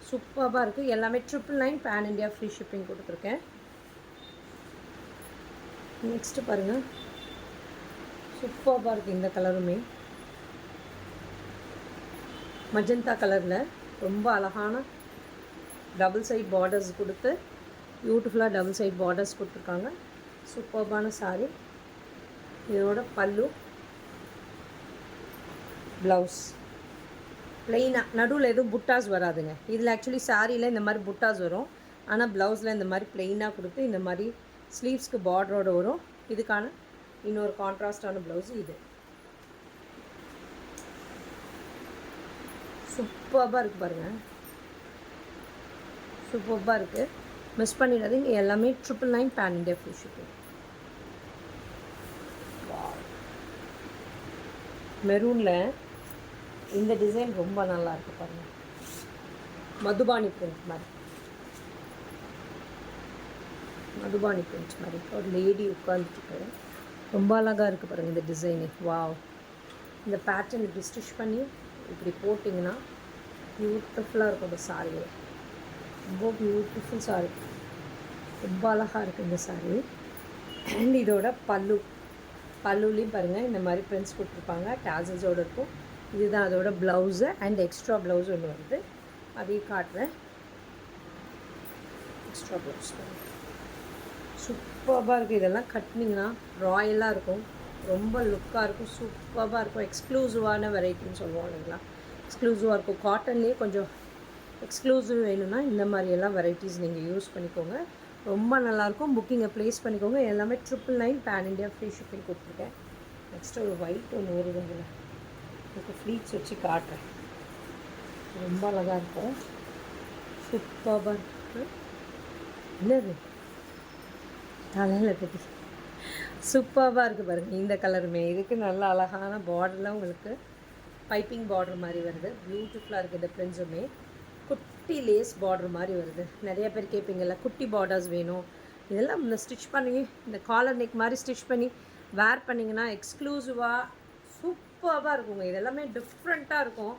சூப்பராக இருக்குது. எல்லாமே 999 பேன் இண்டியா ஃப்ரீ ஷிப்பிங் கொடுத்துருக்கேன். நெக்ஸ்ட்டு பாருங்கள், சூப்பராக இருக்குது. இந்த கலருமே மஜந்தா கலரில் ரொம்ப அழகான டபுள் சைட் பார்டர்ஸ் கொடுத்து பியூட்டிஃபுல்லாக டபுள் சைட் பார்டர்ஸ் கொடுத்துருக்காங்க. சூப்பர்பான சாரீ. இதோட பல்லு, ப்ளவுஸ் ப்ளெயினாக, நடுவில் எதுவும் புட்டாஸ் வராதுங்க. இதில் ஆக்சுவலி சாரியில் இந்த மாதிரி புட்டாஸ் வரும், ஆனால் ப்ளவுஸில் இந்த மாதிரி ப்ளெயினாக கொடுத்து இந்த மாதிரி ஸ்லீவ்ஸ்க்கு பார்டரோடு வரும். இதுக்கான இன்னொரு கான்ட்ராஸ்டான ப்ளவுஸ் இது. சூப்பராக இருக்குது பாருங்கள், சூப்பராக இருக்குது. மிஸ் பண்ணிடாதீங்க. எல்லாமே 999 பேன் இண்டியா ஃப்ரீ ஷிப்பிங். மெரூனில் இந்த டிசைன் ரொம்ப நல்லா இருக்குது பாருங்கள். மதுபானி பிரிண்ட் மாதிரி, மதுபானி பிரிண்ட் மாதிரி ஒரு லேடி உட்காந்துட்டு ரொம்ப அழகாக இருக்குது பாருங்கள் இந்த டிசைனு. வாவ், இந்த பேட்டர்ன் இப்படி ஸ்டிச் பண்ணி இப்படி போட்டிங்கன்னா பியூட்டிஃபுல்லாக இருக்கும் இந்த சாரியை. ரொம்ப பியூட்டிஃபுல் சாரி, ரொம்ப அழகாக இருக்குது இந்த சாரீ. அண்ட் இதோட பல்லுலேயும் பாருங்கள் இந்த மாதிரி பிரிண்ட்ஸ் கொடுத்துருப்பாங்க, டேசல்ஸோடு இருக்கும். இதுதான் அதோட ப்ளவுஸு. அண்ட் எக்ஸ்ட்ரா ப்ளவுஸ் ஒன்று வருது, அதையும் காட்டுறேன். எக்ஸ்ட்ரா ப்ளவுஸ் சூப்பராக இருக்குது. இதெல்லாம் கட்டினீங்கன்னா ராயலாக இருக்கும், ரொம்ப லுக்காக இருக்கும், சூப்பராக இருக்கும். எக்ஸ்க்ளூசிவான வெரைட்டின்னு சொல்லுவோம் இல்லைங்களா, எக்ஸ்க்ளூசிவாக இருக்கும். காட்டன்லேயே கொஞ்சம் எக்ஸ்க்ளூசிவ் வேணும்னா இந்த மாதிரியெல்லாம் வெரைட்டிஸ் நீங்கள் யூஸ் பண்ணிக்கோங்க, ரொம்ப நல்லாயிருக்கும். புக்கிங்கை ப்ளேஸ் பண்ணிக்கோங்க. எல்லாமே 999 பேன் இண்டியா ஃப்ரீ ஷிப்பிங் கொடுத்துருக்கேன். நெக்ஸ்ட்டு ஒரு ஒயிட் ஒன்று வருது, அதில் இதுக்கு ஃப்ளீட்ஸ் வச்சு காட்டுறேன். ரொம்ப அழகாக இருக்கும், சூப்பராக இருக்குது. என்னது தலையில் கட்டி சூப்பராக இருக்குது பாருங்கள். இந்த கலருமே இதுக்கு நல்ல அழகான பார்டரில் உங்களுக்கு பைப்பிங் பார்டர் மாதிரி வருது, பியூட்டிஃபுல்லாக இருக்குது. இந்த பிரிண்ட்ஸுமே குட்டி லேஸ் பார்டர் மாதிரி வருது. நிறைய பேர் கேட்பீங்கள்ல குட்டி பார்டர்ஸ் வேணும், இதெல்லாம் இந்த ஸ்டிச் பண்ணி இந்த காலர் நெக் மாதிரி ஸ்டிச் பண்ணி வேர் பண்ணிங்கன்னா எக்ஸ்க்ளூசிவாக சூப்பராக இருக்குங்க. இதெல்லாமே டிஃப்ரெண்ட்டாக இருக்கும்,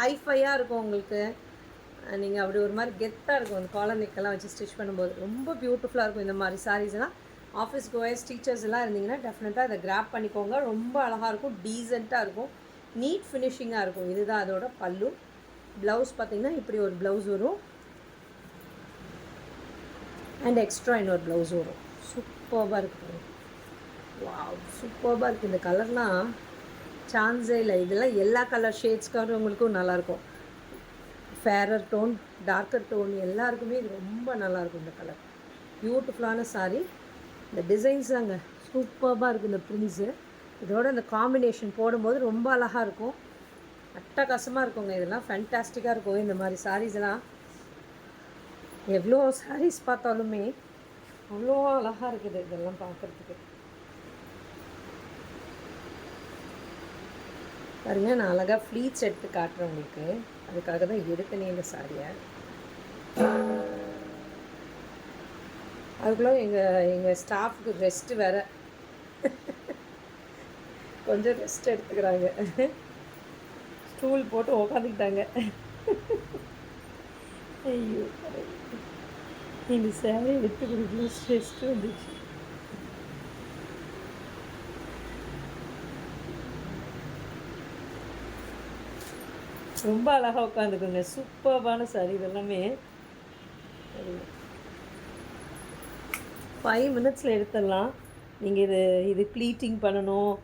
ஹைஃபையாக இருக்கும் உங்களுக்கு. நீங்கள் அப்படி ஒரு மாதிரி கெத்தாக இருக்கும் அந்த காலர் நெக்கெல்லாம் வச்சு ஸ்டிச் பண்ணும்போது, ரொம்ப பியூட்டிஃபுல்லாக இருக்கும். இந்த மாதிரி சாரீஸ்லாம் ஆஃபீஸ் கோயர்ஸ் டீச்சர்ஸ் எல்லாம் இருந்தீங்கன்னா டெஃபினட்டாக இதை கிராப் பண்ணிக்கோங்க. ரொம்ப அழகாக இருக்கும், டீசெண்டாக இருக்கும், நீட் ஃபினிஷிங்காக இருக்கும். இதுதான் அதோட பல்லு. ப்ளவுஸ் பார்த்திங்கன்னா இப்படி ஒரு ப்ளவுஸ் வரும், அண்ட் எக்ஸ்ட்ரா இன்னொரு ப்ளவுஸ் வரும். சூப்பராக இருக்குது. வாவ், சூப்பராக இருக்குது. இந்த கலர்லாம் சான்ஸே இல்லை. இதெல்லாம் எல்லா கலர் ஷேட்ஸ்காரவங்களுக்கும் நல்லாயிருக்கும். ஃபேரர் டோன், டார்க்கர் டோன் எல்லாருக்குமே இது ரொம்ப நல்லாயிருக்கும். இந்த கலர் பியூட்டிஃபுல்லான சாரீ. இந்த டிசைன்ஸ் தாங்க சூப்பராக இருக்குது. இந்த பிரிண்ட்ஸு இதோட இந்த காம்பினேஷன் போடும்போது ரொம்ப அழகாக இருக்கும், அட்டகாசமாக இருக்குங்க. இதெல்லாம் ஃபேன்டாஸ்டிக்காக இருக்கும். இந்த மாதிரி சாரீஸ்லாம் எவ்வளோ சாரீஸ் பார்த்தாலுமே அவ்வளோ அழகாக இருக்குது இதெல்லாம் பார்க்குறதுக்கு. பாருங்க, நான் அழகாக ஃப்ளீட்ஸ் எடுத்து காட்டுறேன் உங்களுக்கு, அதுக்காக தான் எடுத்தனே இந்த சாரியை. அதுக்குள்ளே எங்கள் ஸ்டாஃப்க்கு ரெஸ்ட்டு வேறு, கொஞ்சம் ரெஸ்ட் எடுத்துக்கிறாங்க. ஸ்டூல் போட்டு உக்காந்துக்கிட்டாங்க. ஐயோ, இந்த சேவை எடுத்து கொடுக்கல, ரெஸ்ட்டு வந்துச்சு. ரொம்ப அழகாக உட்காந்துக்குங்க. சூப்பர்பான சாரி இதெல்லாமே. 5 மினிட்ஸில் எடுத்துடலாம். நீங்கள் இது ப்ளீட்டிங் பண்ணணும்,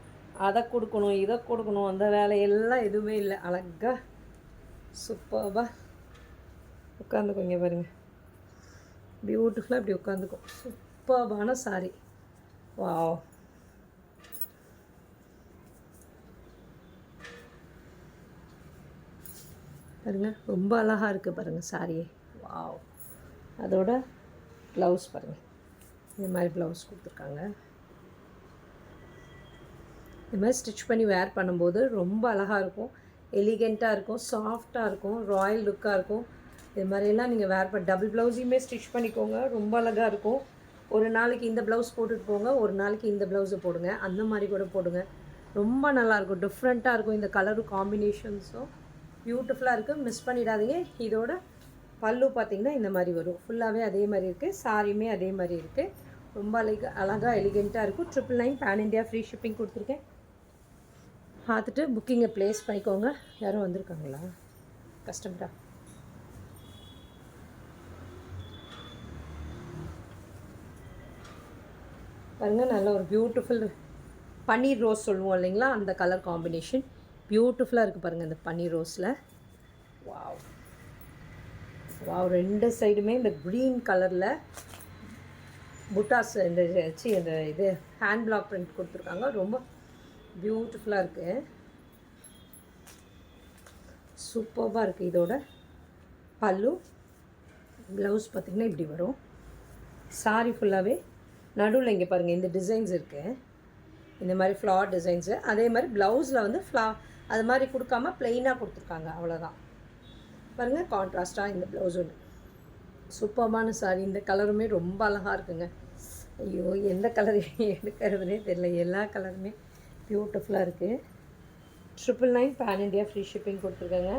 அதை கொடுக்கணும், இதை கொடுக்கணும், அந்த வேலையெல்லாம் எதுவுமே இல்லை. அழகாக சூப்பராக உட்காந்துக்கோங்க பாருங்கள், பியூட்டிஃபுல்லாக இப்படி உட்காந்துக்கும். சூப்பர்பான சாரி. வாவ், பாருங்கள் ரொம்ப அழகாக இருக்குது பாருங்கள் சாரியே. வாவ், அதோட ப்ளவுஸ் பாருங்கள், இந்த மாதிரி ப்ளவுஸ் கொடுத்துருக்காங்க. இந்த மாதிரி ஸ்டிச் பண்ணி வேர் பண்ணும்போது ரொம்ப அழகாக இருக்கும். எலிகெண்ட்டாக இருக்கும், சாஃப்டாக இருக்கும், ராயல் லுக்காக இருக்கும். இது மாதிரியெல்லாம் நீங்கள் வேர் பண்ண டபுள் ப்ளவுஸையுமே ஸ்டிச் பண்ணிக்கோங்க, ரொம்ப அழகாக இருக்கும். ஒரு நாளைக்கு இந்த ப்ளவுஸ் போட்டுட்டு போங்க, ஒரு நாளைக்கு இந்த ப்ளவுஸை போடுங்க, அந்த மாதிரி கூட போடுங்க. ரொம்ப நல்லாயிருக்கும், டிஃப்ரெண்ட்டாக இருக்கும். இந்த கலரும் காம்பினேஷன்ஸும் பியூட்டிஃபுல்லாக இருக்குது, மிஸ் பண்ணிடாதீங்க. இதோட பல்லு பார்த்திங்கன்னா இந்த மாதிரி வரும், ஃபுல்லாகவே அதே மாதிரி இருக்குது. சாரியுமே அதே மாதிரி இருக்குது, ரொம்ப அழகாக எலிகெண்ட்டாக இருக்கும். 999 பேன் இண்டியா ஃப்ரீ ஷிப்பிங் கொடுத்துருக்கேன். பார்த்துட்டு புக்கிங்கை ப்ளேஸ் பண்ணிக்கோங்க. யாரும் வந்திருக்காங்களா கஸ்டமரா? பாருங்கள், நல்ல ஒரு பியூட்டிஃபுல் பன்னீர் ரோஸ் சொல்லுவோம் இல்லைங்களா, அந்த கலர் காம்பினேஷன் பியூட்டிஃபுல்லாக இருக்குது பாருங்கள். இந்த பன்னீர் ரோஸில் வாவ் வாவ், ரெண்டு சைடுமே இந்த க்ரீன் கலரில் புட்டாஸ் இந்த இது ஹேண்ட் பிளாக் பிரிண்ட் கொடுத்துருக்காங்க. ரொம்ப பியூட்டிஃபுல்லாக இருக்குது, சூப்பராக இருக்குது. இதோட பல்லு ப்ளவுஸ் பார்த்திங்கன்னா இப்படி வரும். சாரி ஃபுல்லாகவே நடுவில் இங்கே பாருங்கள் இந்த டிசைன்ஸ் இருக்குது, இந்த மாதிரி ஃப்ளார் டிசைன்ஸு. அதே மாதிரி ப்ளவுஸில் வந்து அது மாதிரி கொடுக்காம ப்ளெயினாக கொடுத்துருக்காங்க, அவ்வளோதான். பாருங்கள், கான்ட்ராஸ்ட்டாக இந்த ப்ளவுஸ் ஒன்று சூப்பர்மான சாரி. இந்த கலருமே ரொம்ப அழகாக இருக்குங்க. ஐயோ, எந்த கலர் எடுக்கிறதுனே தெரியல, எல்லா கலருமே பியூட்டிஃபுல்லாக இருக்குது. 999 பேன் இண்டியா ஃப்ரீ ஷிப்பிங் கொடுத்துருக்காங்க.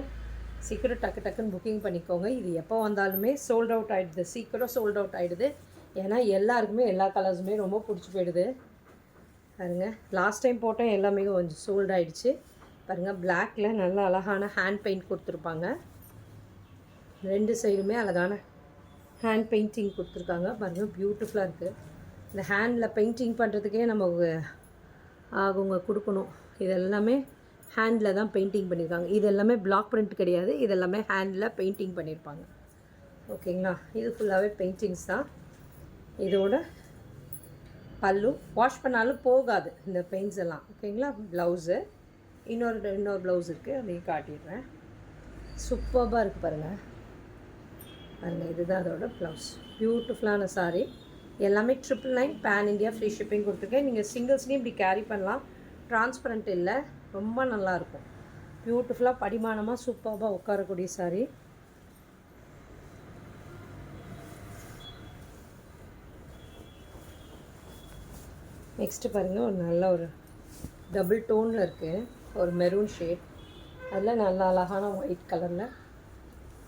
சீக்கிரம் டக்குன்னு புக்கிங் பண்ணிக்கோங்க. இது எப்போ வந்தாலுமே சோல்ட் அவுட் ஆகிடுது, சீக்கிரம் சோல்ட் அவுட் ஆகிடுது. ஏன்னா எல்லாருக்குமே எல்லா கலர்ஸுமே ரொம்ப பிடிச்சி போயிடுது. பாருங்கள், லாஸ்ட் டைம் போட்டோம் எல்லாமே கொஞ்சம் சோல்ட் ஆகிடுச்சு. பாருங்கள், பிளாக்கில் நல்ல அழகான ஹேண்ட் பெயிண்ட் கொடுத்துருப்பாங்க. ரெண்டு சைடுமே அழகான ஹேண்ட் பெயிண்டிங் கொடுத்துருக்காங்க. பாருங்கள், பியூட்டிஃபுல்லாக இருக்குது. இந்த ஹேண்டில் பெயிண்டிங் பண்ணுறதுக்கே நம்ம அவங்க கொடுக்கணும். இது எல்லாமே ஹேண்டில் தான் பெயிண்டிங் பண்ணியிருக்காங்க. இது எல்லாமே பிளாக் பிரிண்ட் கிடையாது, இது எல்லாமே ஹேண்டில் பெயிண்டிங் பண்ணியிருப்பாங்க. ஓகேங்களா, இது ஃபுல்லாகவே பெயிண்டிங்ஸ் தான். இதோட பல்லு வாஷ் பண்ணாலும் போகாது இந்த பெயிண்ட்ஸ் எல்லாம். ஓகேங்களா, ப்ளவுஸு இன்னொரு ப்ளவுஸ் இருக்குது, அதையும் காட்டிடுறேன். சூப்பராக இருக்குது பாருங்கள். பாருங்கள், இதுதான் அதோட ப்ளவுஸ். பியூட்டிஃபுல்லான சாரீ. எல்லாமே 999 பேன் இண்டியா ஃப்ரீ ஷிப்பிங் கொடுத்துருக்கேன். நீங்கள் சிங்கிள்ஸ்லேயும் இப்படி கேரி பண்ணலாம், டிரான்ஸ்பரண்ட் இல்லை, ரொம்ப நல்லாயிருக்கும். பியூட்டிஃபுல்லாக படிமானமாக சூப்பராக உட்காரக்கூடிய சாரீ. நெக்ஸ்ட்டு பாருங்கள், ஒரு நல்ல ஒரு டபுள் டோனில் இருக்குது, ஒரு மெரூன் ஷேட். அதில் நல்ல அழகான ஒயிட் கலரில்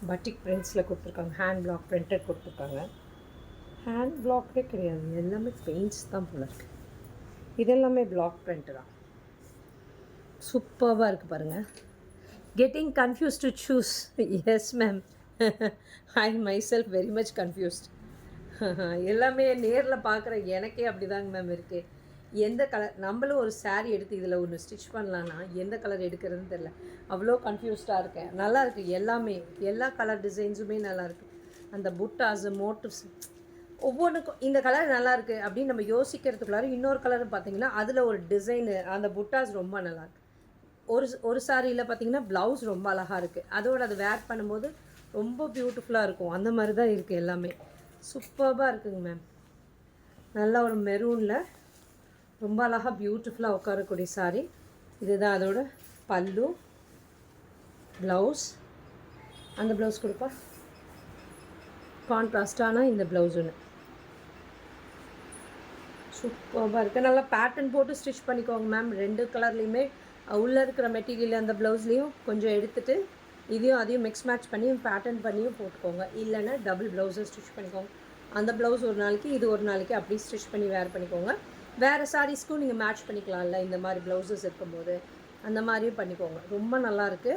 பட்டிக் பிரிண்ட்ஸில் கொடுத்துருக்காங்க. ஹேண்ட் பிளாக் பிரிண்டட் கொடுத்துருக்காங்க. ஹேண்ட் பிளாக்கே கிடையாது, எல்லாமே பெயிண்ட்ஸ் தான் போல இருக்குது. இதெல்லாமே பிளாக் பிரிண்ட்டு தான். சூப்பராக இருக்குது பாருங்கள். Getting confuse to choose. Yes ma'am, I my self very much confused. எல்லாமே நேரில் பார்க்குற எனக்கே அப்படி தாங்க மேம் இருக்குது. எந்த கலர், நம்மளும் ஒரு சாரீ எடுத்து இதில் ஒன்று ஸ்டிச் பண்ணலான்னா எந்த கலர் எடுக்கிறதுன்னு தெரில, அவ்வளோ கன்ஃபியூஸ்டாக இருக்கேன். நல்லா இருக்குது எல்லாமே, எல்லா கலர் டிசைன்ஸுமே நல்லாயிருக்கு. அந்த புட்டாஸு மோட்டிவ்ஸ் ஒவ்வொன்றுக்கும் இந்த கலர் நல்லாயிருக்கு அப்படின்னு நம்ம யோசிக்கிறதுக்குள்ளார இன்னொரு கலர் பார்த்திங்கன்னா அதில் ஒரு டிசைனு, அந்த புட்டாஸ் ரொம்ப நல்லாயிருக்கு. ஒரு சாரியில் பார்த்திங்கன்னா ப்ளவுஸ் ரொம்ப அழகாக இருக்குது, அதோடு அது வேர் பண்ணும்போது ரொம்ப பியூட்டிஃபுல்லாக இருக்கும். அந்த மாதிரி தான் இருக்குது எல்லாமே. சூப்பராக இருக்குங்க மேம். நல்லா ஒரு மெரூனில் ரொம்ப அழகாக பியூட்டிஃபுல்லாக உட்காரக்கூடிய சாரீ. இதுதான் அதோட பல்லு, ப்ளவுஸ். அந்த ப்ளவுஸ் கொடுப்பா, கான்ட்ராஸ்டான இந்த ப்ளவுஸ் ஒன்று சூப்பராக இருக்குது. நல்லா பேட்டர்ன் போட்டு ஸ்டிச் பண்ணிக்கோங்க மேம். ரெண்டு கலர்லேயுமே உள்ளே இருக்கிற மெட்டீரியல் அந்த ப்ளவுஸ்லேயும் கொஞ்சம் எடுத்துகிட்டு இதையும் அதையும் மிக்ஸ் மேட்ச் பண்ணி பேட்டர்ன் பண்ணியும் போட்டுக்கோங்க. இல்லைன்னா டபுள் ப்ளவுஸை ஸ்டிச் பண்ணிக்கோங்க. அந்த ப்ளவுஸ் ஒரு நாளைக்கு, இது ஒரு நாளைக்கு அப்படி ஸ்டிச் பண்ணி வேர் பண்ணிக்கோங்க. வேறு சாரீஸ்க்கும் நீங்கள் மேட்ச் பண்ணிக்கலாம்ல, இந்த மாதிரி ப்ளவுஸஸ் இருக்கும்போது அந்த மாதிரியும் பண்ணிக்கோங்க. ரொம்ப நல்லாயிருக்கு.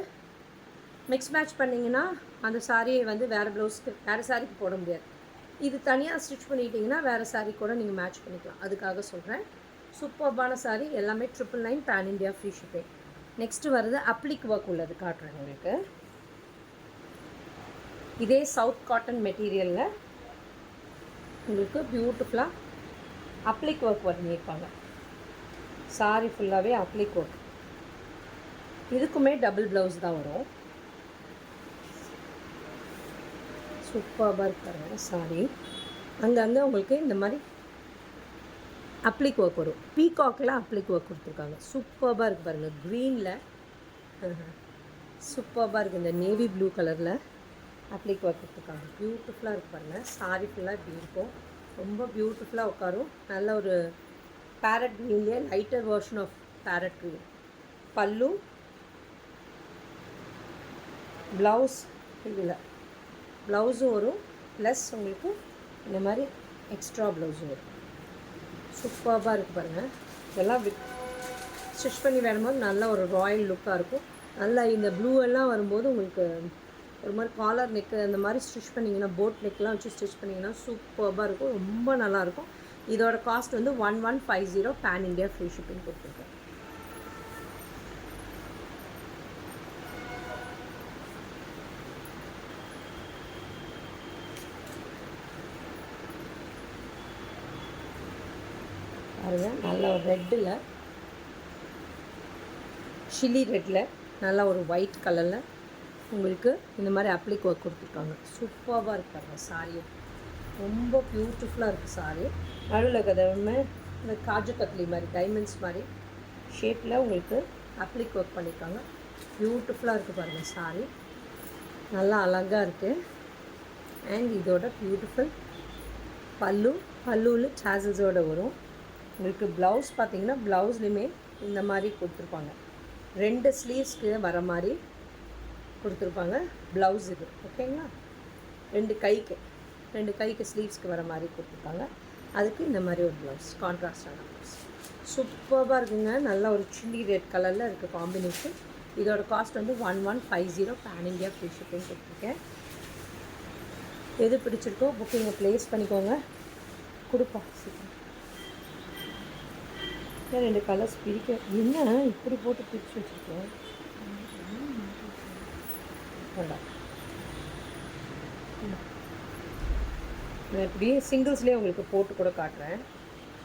மிக்ஸ் மேட்ச் பண்ணிங்கன்னா அந்த சாரியை வந்து வேறு ப்ளவுஸ்க்கு வேறு சாரிக்கு போட முடியாது. இது தனியாக ஸ்டிச் பண்ணிட்டீங்கன்னா வேறு சாரீ கூட நீங்கள் மேட்ச் பண்ணிக்கலாம், அதுக்காக சொல்கிறேன். சூப்பர்பான சாரீ. எல்லாமே 999 pan India free shipping. Next வருது அப்ளிக் ஒர்க் உள்ளது, காட்டுறேன் உங்களுக்கு. இதே சவுத் காட்டன் மெட்டீரியலில் உங்களுக்கு பியூட்டிஃபுல்லாக அப்ளிக் ஒர்க் பண்ணியிருப்பாங்க. சாரி ஃபுல்லாகவே அப்ளிக் ஒர்க். இதுக்குமே டபுள் ப்ளவுஸ் தான் வரும். சூப்பராக இருக்காங்க சாரி. அங்கங்கே உங்களுக்கு இந்த மாதிரி அப்ளிக் ஒர்க் வரும். பீகாக்கில் அப்ளிக் ஒர்க் கொடுத்துருக்காங்க. சூப்பராக இருக்குது பாருங்கள். க்ரீனில் சூப்பராக இருக்குது. இந்த நேவி ப்ளூ கலரில் அப்ளிக் ஒர்க் கொடுத்துருக்காங்க. பியூட்டிஃபுல்லாக இருக்குது பாருங்கள். சாரி ஃபுல்லாக இப்படி இருக்கும். ரொம்ப பியூட்டிஃபுல்லாக உட்காரும். நல்ல ஒரு பேரட் க்ரீன்லேயே lighter version of parrot green. Pallu, blouse, இதில் ப்ளவுஸும் வரும், ப்ளஸ் உங்களுக்கு இந்த மாதிரி எக்ஸ்ட்ரா ப்ளவுஸும் வரும். சூப்பராக இருக்குது பாருங்கள். இதெல்லாம் ஸ்டிச் பண்ணி வரும்போது நல்ல ஒரு ராயல் லுக்காக இருக்கும். நல்லா இந்த ப்ளூ எல்லாம் வரும்போது உங்களுக்கு ஒரு மாதிரி காலர் நெக்கு அந்த மாதிரி ஸ்டிச் பண்ணிங்கன்னா, போட் நெக்லாம் வச்சு ஸ்டிச் பண்ணிங்கன்னா சூப்பராக இருக்கும். ரொம்ப நல்லாயிருக்கும். இதோட காஸ்ட் வந்து 1150 பேன் இண்டியா ஃப்ரீ ஷிப்பிங் கொடுத்துருக்கேன். பாருங்கள், நல்ல ஒரு ரெட்டில், சில்லி ரெட்டில், நல்லா ஒரு ஒயிட் கலரில் உங்களுக்கு இந்த மாதிரி அப்ளிக் ஒர்க் கொடுத்துருக்காங்க. சூப்பராக இருக்காங்க. சாரியும் ரொம்ப பியூட்டிஃபுல்லாக இருக்குது. சாரி நடுவில் கதவுமே இந்த காஜு கத்லி மாதிரி டைமண்ட்ஸ் மாதிரி ஷேப்பில் உங்களுக்கு அப்ளிக் ஒர்க் பண்ணியிருக்காங்க. பியூட்டிஃபுல்லாக இருக்குது பாருங்கள். சாரி நல்லா அழகாக இருக்குது. அண்ட் இதோட பியூட்டிஃபுல் பல்லுவில் சாசஸோடு வரும். உங்களுக்கு ப்ளவுஸ் பார்த்திங்கன்னா ப்ளவுஸ்லேயுமே இந்த மாதிரி கொடுத்துருப்பாங்க. 2 ஸ்லீவ்ஸ்க்கு வர மாதிரி கொடுத்துருப்பாங்க ப்ளவுஸ் இது. ஓகேங்களா? 2 கைக்கு ஸ்லீவ்ஸ்க்கு வர மாதிரி கொடுத்துருப்பாங்க. அதுக்கு இந்த மாதிரி ஒரு ப்ளவுஸ், கான்ட்ராஸ்டான ப்ளவுஸ். சூப்பராக இருக்குங்க. நல்ல ஒரு சில்லி ரெட் கலரில் இருக்குது காம்பினேஷன். இதோட காஸ்ட் வந்து 1150 பேன் இண்டியா ஃப்ரீ ஷிப்பிங் கொடுத்துருக்கேன். எது பிடிச்சிருக்கோ புக்கிங்கை ப்ளேஸ் பண்ணிக்கோங்க. கொடுப்பா சீக்கிரம். 2 கலர்ஸ் பிரிக்க என்ன இப்படி போட்டு பிரித்து வச்சுருக்கேன். வேண்டாம், நான் இப்படியே சிங்கிள்ஸ்லேயே உங்களுக்கு போட்டு கூட காட்டுறேன்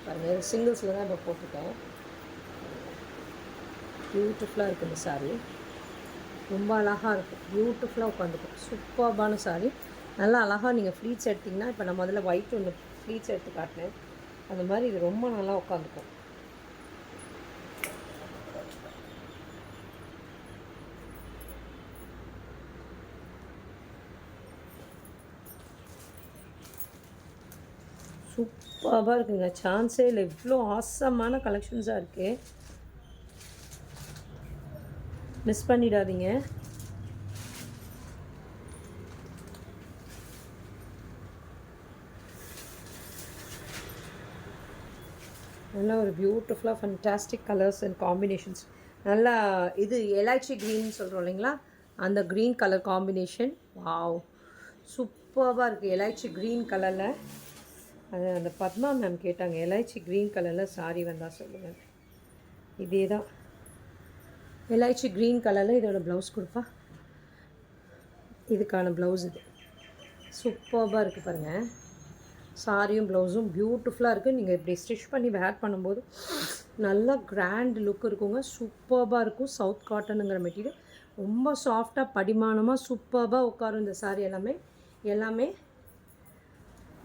பாருங்கள். சிங்கிள்ஸில் தான் இப்போ போட்டிருக்கேன். பியூட்டிஃபுல்லாக இருக்குது இந்த சாரீ. ரொம்ப அழகாக இருக்கும். பியூட்டிஃபுல்லாக உட்காந்துக்கும். சூப்பர்பான சாரீ. நல்லா அழகாக நீங்கள் ஃப்ளீட்ஸ் எடுத்திங்கன்னா, இப்போ நான் முதல்ல ஒயிட் ஒன்று ஃப்ளீட்ஸ் எடுத்து காட்டினேன். அந்த மாதிரி இது ரொம்ப நல்லா உட்காந்துக்கும். சூப்பராக இருக்குங்க. சான்ஸே இல்லை. இவ்வளோ ஆசமான கலெக்ஷன்ஸாக இருக்குது. மிஸ் பண்ணிடாதீங்க. நல்லா ஒரு பியூட்டிஃபுல்லாக ஃபண்டாஸ்டிக் கலர்ஸ் அண்ட் காம்பினேஷன்ஸ். நல்லா இது எலாய்ச்சி க்ரீன் சொல்கிறோம் இல்லைங்களா, அந்த க்ரீன் கலர் காம்பினேஷன். வாவ், சூப்பராக இருக்குது. எலாய்ச்சி க்ரீன் கலரில் அது அந்த பத்மா மேம் கேட்டாங்க, எலாய்ச்சி க்ரீன் கலரில் சாரி வந்தால் சொல்லுங்கள். இதே தான் எலாய்ச்சி க்ரீன் கலரில் இதோட ப்ளவுஸ் கொடுப்பா. இதுக்கான ப்ளவுஸ் இது. சூப்பராக இருக்குது பாருங்கள். சாரியும் ப்ளவுஸும் பியூட்டிஃபுல்லாக இருக்குது. நீங்கள் இப்படி ஸ்டிச் பண்ணி வேர் பண்ணும்போது நல்லா கிராண்ட் லுக் இருக்குங்க. சூப்பராக இருக்கும். சவுத் காட்டனுங்கிற மெட்டீரியல் ரொம்ப சாஃப்டாக படிமானமாக சூப்பராக உட்காரும். இந்த சாரி எல்லாமே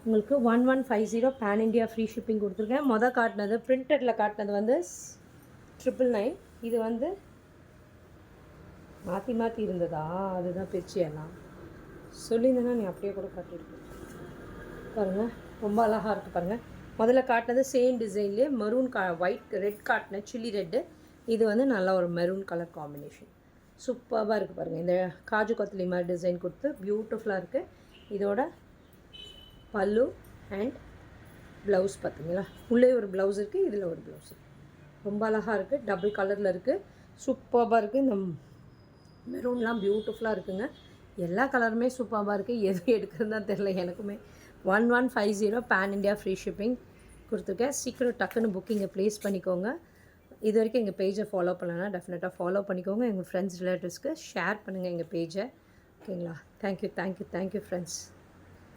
உங்களுக்கு 1150 பேன் இண்டியா ஃப்ரீ ஷிப்பிங் கொடுத்துருக்கேன். காட்டினது பிரிண்டடில் காட்டினது வந்து 999. இது வந்து மாற்றி இருந்ததா, அதுதான் பிரிச்சியெல்லாம் சொல்லியிருந்தேன்னா நீ அப்படியே கூட காட்டியிருக்கேன் பாருங்கள். ரொம்ப அழகாக இருக்குது பாருங்கள். முதல்ல காட்டினது சேம் டிசைன்லேயே மெரூன் ஒயிட் ரெட் காட்டினேன், சில்லி ரெட்டு. இது வந்து நல்லா ஒரு மெரூன் கலர் காம்பினேஷன். சூப்பராக இருக்குது பாருங்கள். இந்த காஜு கொத்தலி மாதிரி டிசைன் கொடுத்து பியூட்டிஃபுல்லாக இருக்குது. இதோட பல்லு அண்ட் ப்ளவுஸ் பார்த்தீங்களா, உள்ளே ஒரு ப்ளவுஸ் இருக்குது, இதில் ஒரு ப்ளவுஸ் இருக்குது. ரொம்ப அழகாக இருக்குது. டபுள் கலரில் இருக்குது. சூப்பராக இருக்குது. இந்த மெரூன்லாம் பியூட்டிஃபுல்லாக இருக்குங்க. எல்லா கலருமே சூப்பராக இருக்குது. எது எடுக்கிறதுனா தெரில எனக்குமே. 1150 பேன் இண்டியா ஃப்ரீ ஷிப்பிங் கொடுத்துருக்கேன். சீக்கிரம் டக்குன்னு புக்கிங்கை ப்ளேஸ் பண்ணிக்கோங்க. இது வரைக்கும் எங்கள் பேஜை ஃபாலோ பண்ணலன்னா டெஃபினட்டாக ஃபாலோ பண்ணிக்கோங்க. எங்கள் ஃப்ரெண்ட்ஸ் ரிலேட்டிவ்ஸ்க்கு ஷேர் பண்ணுங்கள் எங்கள் பேஜை. ஓகேங்களா? Thank you friends.